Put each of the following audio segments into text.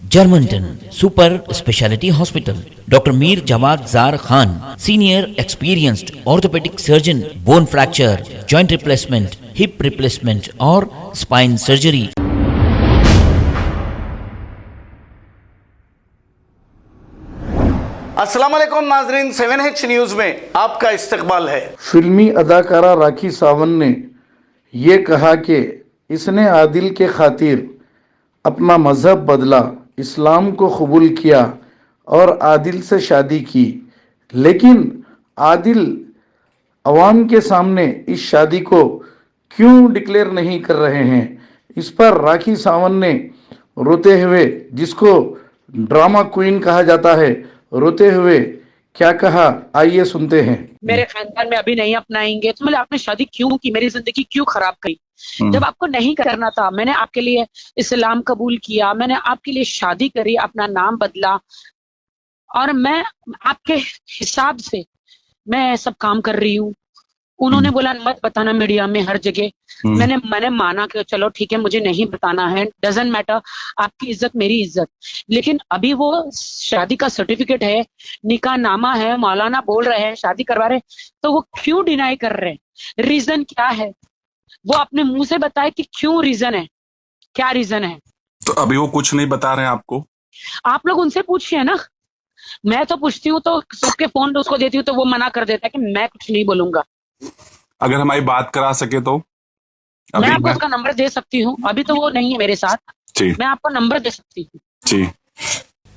Germanton super speciality hospital, doctor Mir Jawad Zar Khan, senior experienced orthopaedic surgeon, bone fracture, joint replacement, hip replacement और spine surgery. अस्सलाम वालेकुम नाजरीन, 7H news में आपका इस्तकबाल है। फिल्मी अदाकारा राखी सावंत ने ये कहा कि इसने आदिल के खातिर अपना मज़हब बदला, इस्लाम को कबूल किया और आदिल से शादी की, लेकिन आदिल अवाम के सामने इस शादी को क्यों डिक्लेयर नहीं कर रहे हैं। इस पर राखी सावंत ने रोते हुए, जिसको ड्रामा क्वीन कहा जाता है, रोते हुए क्या कहा, आइए सुनते हैं। मेरे खानदान में अभी नहीं अपनाएंगे तो मैंने आपने शादी क्यों की, मेरी जिंदगी क्यों खराब करी। जब आपको नहीं करना था, मैंने आपके लिए इस्लाम कबूल किया, मैंने आपके लिए शादी करी, अपना नाम बदला और मैं आपके हिसाब से मैं सब काम कर रही हूँ। उन्होंने बोला मत बताना मीडिया में हर जगह। मैंने माना कि चलो ठीक है, मुझे नहीं बताना है, डजंट मैटर, आपकी इज्जत मेरी इज्जत। लेकिन अभी वो शादी का सर्टिफिकेट है, निकाह नामा है, मौलाना बोल रहे हैं शादी करवा रहे, तो वो क्यों डिनाई कर रहे हैं? रीजन क्या है? वो अपने मुंह से बताए कि क्यों रीजन है, क्या रीजन है। तो अभी वो कुछ नहीं बता रहे हैं आपको? आप लोग उनसे पूछिए ना। मैं तो पूछती हूँ तो सबके फोन उसको देती हूँ तो वो मना कर देता है कि मैं कुछ नहीं बोलूंगा। अगर हमारी बात करा सके तो मैं आपको उसका नंबर दे सकती हूँ, अभी तो वो नहीं है मेरे साथ, मैं आपको नंबर दे सकती हूँ। जी।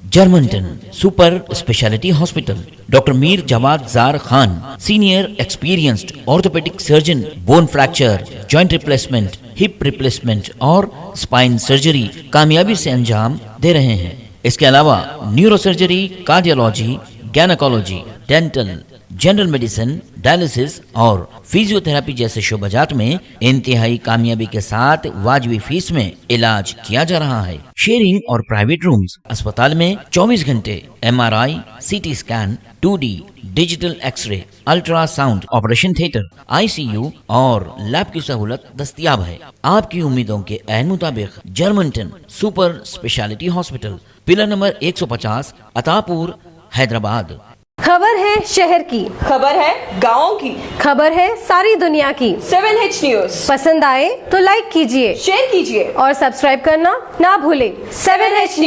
जर्मनटन super speciality hospital, doctor Mir Jawad Zar Khan, senior experienced orthopaedic surgeon, bone fracture, joint replacement, hip replacement और स्पाइन सर्जरी कामयाबी से अंजाम दे रहे हैं। इसके अलावा neurosurgery, cardiology, gynaecology, dental, general medicine, dialysis और फिजियोथेरेपी जैसे शोबाजात में इंतहाई कामयाबी के साथ वाजबी फीस में इलाज किया जा रहा है। शेयरिंग और प्राइवेट रूम्स, अस्पताल में 24 घंटे MRI, CT scan, 2D digital x ray, ultrasound, operation theatre, ICU और लैब की सहूलत दस्तयाब है। आपकी उम्मीदों के ऐन मुताबिक Germanten super speciality hospital, pillar number 150, Attapur, Hyderabad. खबर है शहर की, खबर है गाँव की, खबर है सारी दुनिया की। 7H न्यूज़ पसंद आए तो लाइक कीजिए, शेयर कीजिए और सब्सक्राइब करना ना भूलें। 7H news.